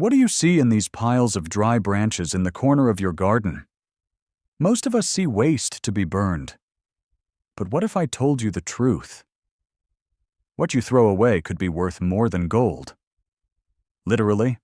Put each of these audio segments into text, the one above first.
What do you see in these piles of dry branches in the corner of your garden? Most of us see waste to be burned. But what if I told you the truth? What you throw away could be worth more than gold. Literally.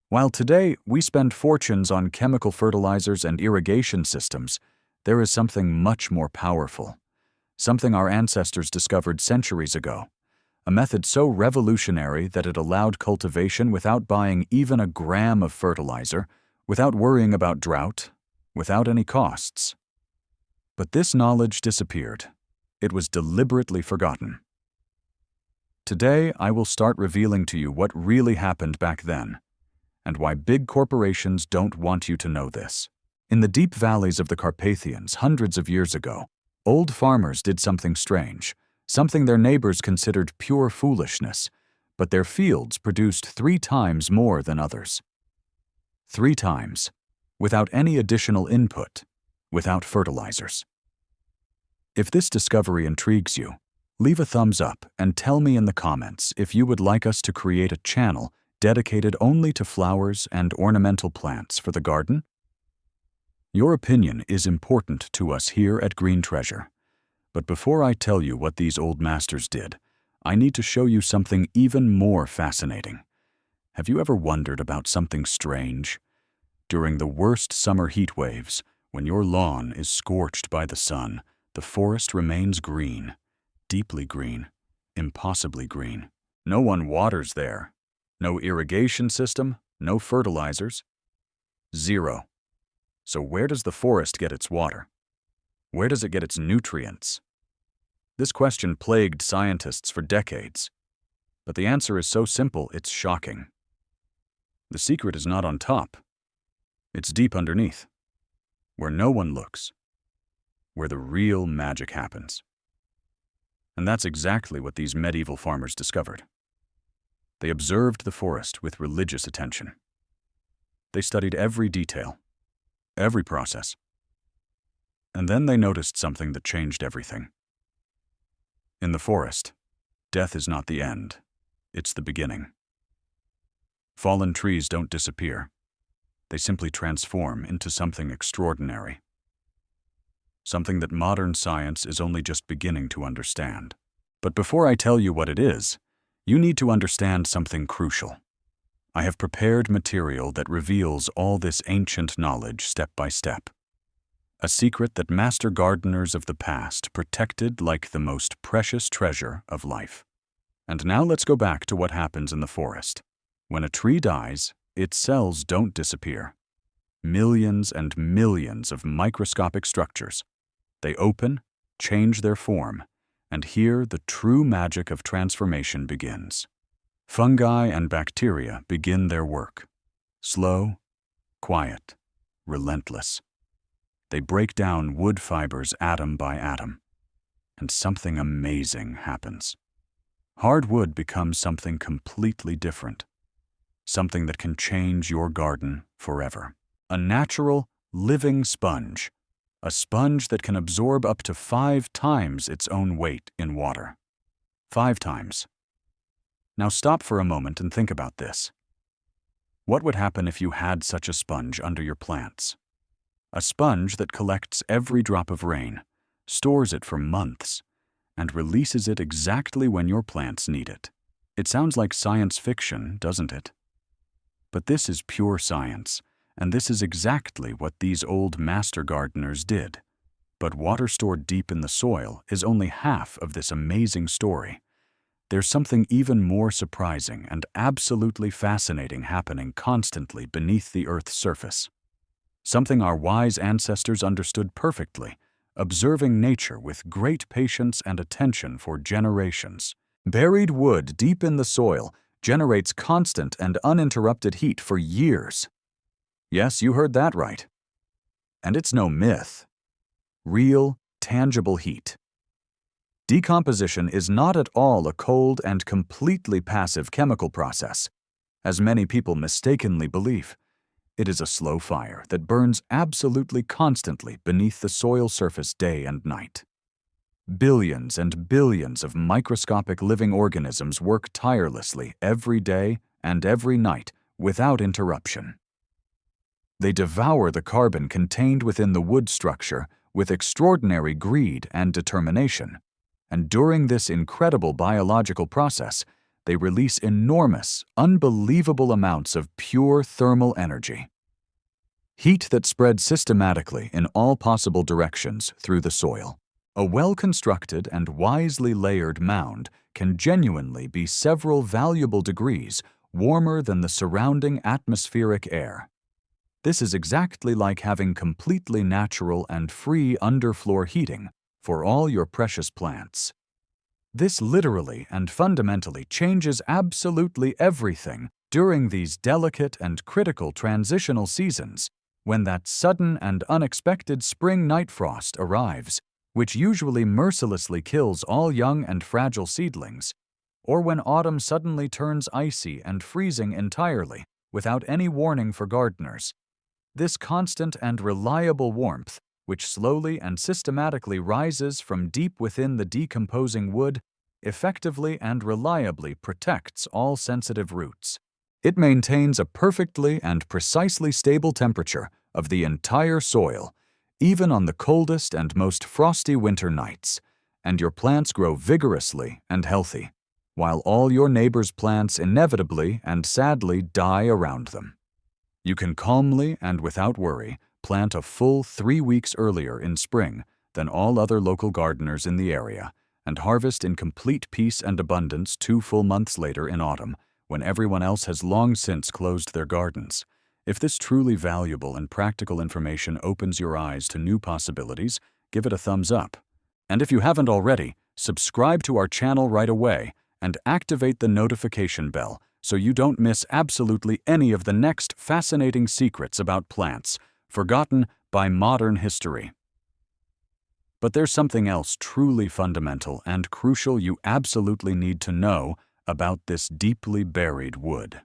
While today we spend fortunes on chemical fertilizers and irrigation systems, there is something much more powerful. Something our ancestors discovered centuries ago. A method so revolutionary that it allowed cultivation without buying even a gram of fertilizer, without worrying about drought, without any costs. But this knowledge disappeared. It was deliberately forgotten. Today, I will start revealing to you what really happened back then, and why big corporations don't want you to know this. In the deep valleys of the Carpathians hundreds of years ago, old farmers did something strange, something their neighbors considered pure foolishness, but their fields produced 3 times more than others. 3 times, without any additional input, without fertilizers. If this discovery intrigues you, leave a thumbs up and tell me in the comments if you would like us to create a channel dedicated only to flowers and ornamental plants for the garden. Your opinion is important to us here at Green Treasure. But before I tell you what these old masters did, I need to show you something even more fascinating. Have you ever wondered about something strange? During the worst summer heat waves, when your lawn is scorched by the sun, the forest remains green, deeply green, impossibly green. No one waters there. No irrigation system, no fertilizers. 0. So where does the forest get its water? Where does it get its nutrients? This question plagued scientists for decades. But the answer is so simple, it's shocking. The secret is not on top. It's deep underneath, where no one looks, where the real magic happens. And that's exactly what these medieval farmers discovered. They observed the forest with religious attention. They studied every detail, every process. And then they noticed something that changed everything. In the forest, death is not the end, it's the beginning. Fallen trees don't disappear. They simply transform into something extraordinary. Something that modern science is only just beginning to understand. But before I tell you what it is, you need to understand something crucial. I have prepared material that reveals all this ancient knowledge step by step. A secret that master gardeners of the past protected like the most precious treasure of life. And now let's go back to what happens in the forest. When a tree dies, its cells don't disappear. Millions and millions of microscopic structures. They open, change their form, and here the true magic of transformation begins. Fungi and bacteria begin their work. Slow, quiet, relentless. They break down wood fibers atom by atom, and something amazing happens. Hard wood becomes something completely different. Something that can change your garden forever. A natural, living sponge. A sponge that can absorb up to 5 times its own weight in water. 5 times. Now stop for a moment and think about this. What would happen if you had such a sponge under your plants? A sponge that collects every drop of rain, stores it for months, and releases it exactly when your plants need it. It sounds like science fiction, doesn't it? But this is pure science, and this is exactly what these old master gardeners did. But water stored deep in the soil is only half of this amazing story. There's something even more surprising and absolutely fascinating happening constantly beneath the Earth's surface. Something our wise ancestors understood perfectly, observing nature with great patience and attention for generations. Buried wood deep in the soil generates constant and uninterrupted heat for years. Yes, you heard that right. And it's no myth. Real, tangible heat. Decomposition is not at all a cold and completely passive chemical process, as many people mistakenly believe. It is a slow fire that burns absolutely constantly beneath the soil surface day and night. Billions and billions of microscopic living organisms work tirelessly every day and every night without interruption. They devour the carbon contained within the wood structure with extraordinary greed and determination, and during this incredible biological process, they release enormous, unbelievable amounts of pure thermal energy. Heat that spreads systematically in all possible directions through the soil. A well-constructed and wisely layered mound can genuinely be several valuable degrees warmer than the surrounding atmospheric air. This is exactly like having completely natural and free underfloor heating for all your precious plants. This literally and fundamentally changes absolutely everything during these delicate and critical transitional seasons when that sudden and unexpected spring night frost arrives, which usually mercilessly kills all young and fragile seedlings, or when autumn suddenly turns icy and freezing entirely without any warning for gardeners. This constant and reliable warmth, which slowly and systematically rises from deep within the decomposing wood, effectively and reliably protects all sensitive roots. It maintains a perfectly and precisely stable temperature of the entire soil, even on the coldest and most frosty winter nights, and your plants grow vigorously and healthy, while all your neighbors' plants inevitably and sadly die around them. You can calmly and without worry plant a full 3 weeks earlier in spring than all other local gardeners in the area, and harvest in complete peace and abundance 2 full months later in autumn, when everyone else has long since closed their gardens. If this truly valuable and practical information opens your eyes to new possibilities, give it a thumbs up. And if you haven't already, subscribe to our channel right away and activate the notification bell so you don't miss absolutely any of the next fascinating secrets about plants, forgotten by modern history. But there's something else truly fundamental and crucial you absolutely need to know about this deeply buried wood.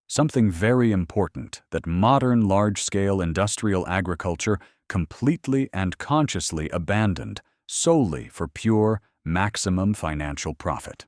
Something very important that modern large-scale industrial agriculture completely and consciously abandoned solely for pure, maximum financial profit.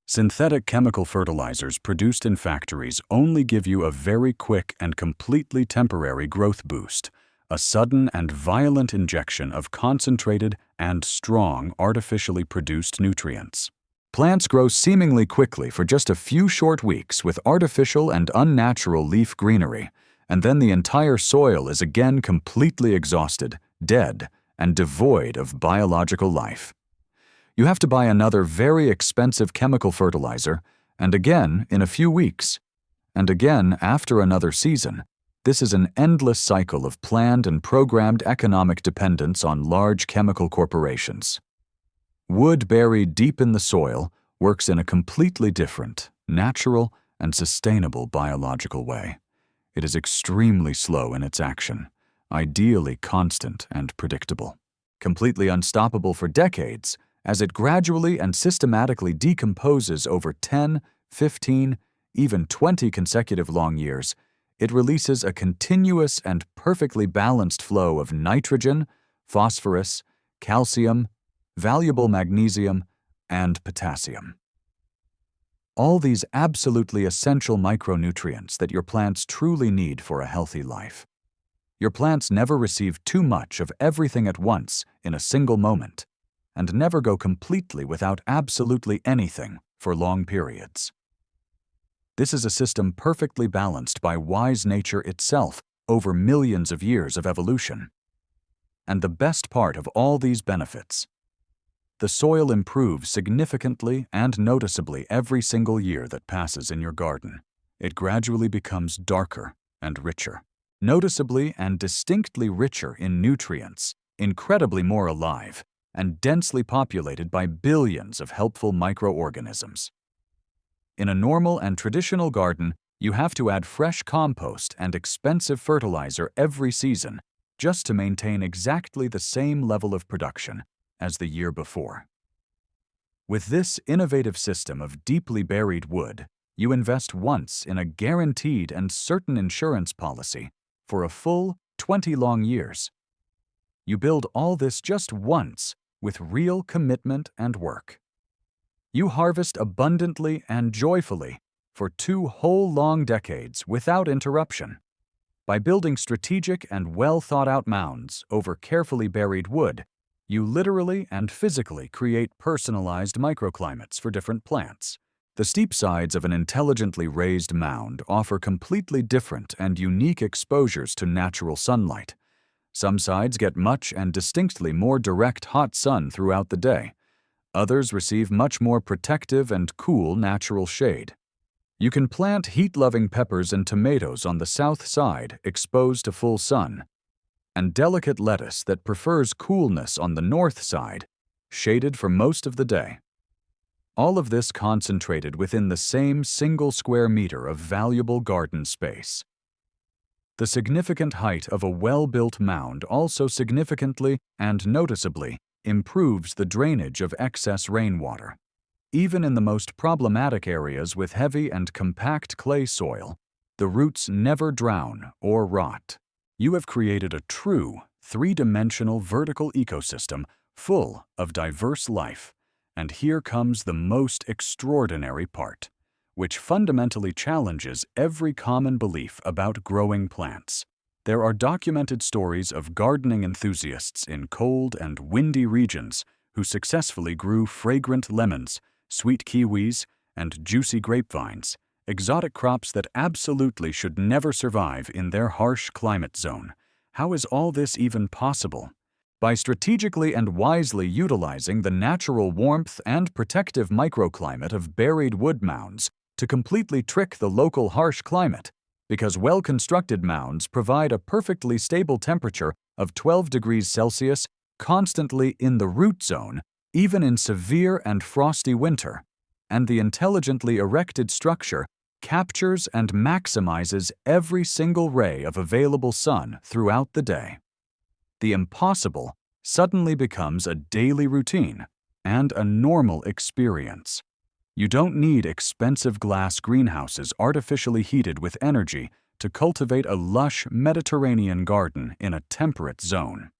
Synthetic chemical fertilizers produced in factories only give you a very quick and completely temporary growth boost, a sudden and violent injection of concentrated and strong artificially produced nutrients. Plants grow seemingly quickly for just a few short weeks with artificial and unnatural leaf greenery, and then the entire soil is again completely exhausted, dead, and devoid of biological life. You have to buy another very expensive chemical fertilizer, and again in a few weeks, and again after another season. This is an endless cycle of planned and programmed economic dependence on large chemical corporations. Wood buried deep in the soil works in a completely different, natural, and sustainable biological way. It is extremely slow in its action, ideally constant and predictable, completely unstoppable for decades, as it gradually and systematically decomposes over 10, 15, even 20 consecutive long years. It releases a continuous and perfectly balanced flow of nitrogen, phosphorus, calcium, valuable magnesium, and potassium. All these absolutely essential micronutrients that your plants truly need for a healthy life. Your plants never receive too much of everything at once in a single moment, and never go completely without absolutely anything for long periods. This is a system perfectly balanced by wise nature itself over millions of years of evolution. And the best part of all these benefits, the soil improves significantly and noticeably every single year that passes in your garden. It gradually becomes darker and richer, noticeably and distinctly richer in nutrients, incredibly more alive, and densely populated by billions of helpful microorganisms. In a normal and traditional garden, you have to add fresh compost and expensive fertilizer every season just to maintain exactly the same level of production as the year before. With this innovative system of deeply buried wood, you invest once in a guaranteed and certain insurance policy for a full 20 long years. You build all this just once with real commitment and work. You harvest abundantly and joyfully for 2 whole long decades without interruption. By building strategic and well-thought-out mounds over carefully buried wood, you literally and physically create personalized microclimates for different plants. The steep sides of an intelligently raised mound offer completely different and unique exposures to natural sunlight. Some sides get much and distinctly more direct hot sun throughout the day. Others receive much more protective and cool natural shade. You can plant heat-loving peppers and tomatoes on the south side exposed to full sun, and delicate lettuce that prefers coolness on the north side, shaded for most of the day. All of this concentrated within the same single square meter of valuable garden space. The significant height of a well-built mound also significantly and noticeably improves the drainage of excess rainwater. Even in the most problematic areas with heavy and compact clay soil, the roots never drown or rot. You have created a true, three-dimensional vertical ecosystem full of diverse life. And here comes the most extraordinary part, which fundamentally challenges every common belief about growing plants. There are documented stories of gardening enthusiasts in cold and windy regions who successfully grew fragrant lemons, sweet kiwis, and juicy grapevines, exotic crops that absolutely should never survive in their harsh climate zone. How is all this even possible? By strategically and wisely utilizing the natural warmth and protective microclimate of buried wood mounds to completely trick the local harsh climate, because well-constructed mounds provide a perfectly stable temperature of 12 degrees Celsius constantly in the root zone, even in severe and frosty winter, and the intelligently erected structure captures and maximizes every single ray of available sun throughout the day. The impossible suddenly becomes a daily routine and a normal experience. You don't need expensive glass greenhouses artificially heated with energy to cultivate a lush Mediterranean garden in a temperate zone.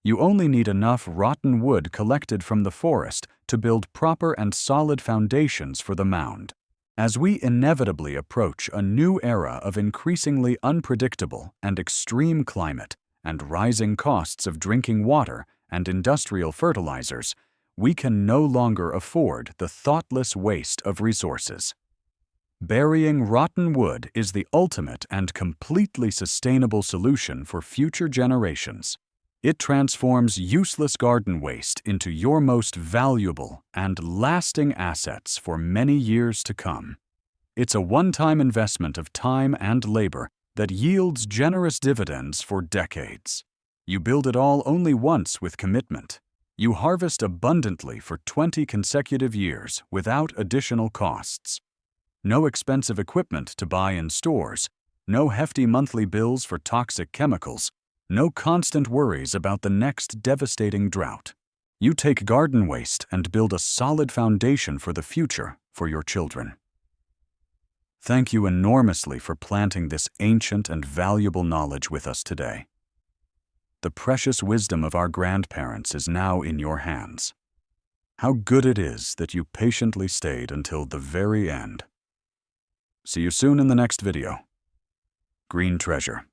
You only need enough rotten wood collected from the forest to build proper and solid foundations for the mound. As we inevitably approach a new era of increasingly unpredictable and extreme climate and rising costs of drinking water and industrial fertilizers, we can no longer afford the thoughtless waste of resources. Burying rotten wood is the ultimate and completely sustainable solution for future generations. It transforms useless garden waste into your most valuable and lasting assets for many years to come. It's a one-time investment of time and labor that yields generous dividends for decades. You build it all only once with commitment. You harvest abundantly for 20 consecutive years without additional costs. No expensive equipment to buy in stores, no hefty monthly bills for toxic chemicals, no constant worries about the next devastating drought. You take garden waste and build a solid foundation for the future for your children. Thank you enormously for planting this ancient and valuable knowledge with us today. The precious wisdom of our grandparents is now in your hands. How good it is that you patiently stayed until the very end. See you soon in the next video. Green Treasure.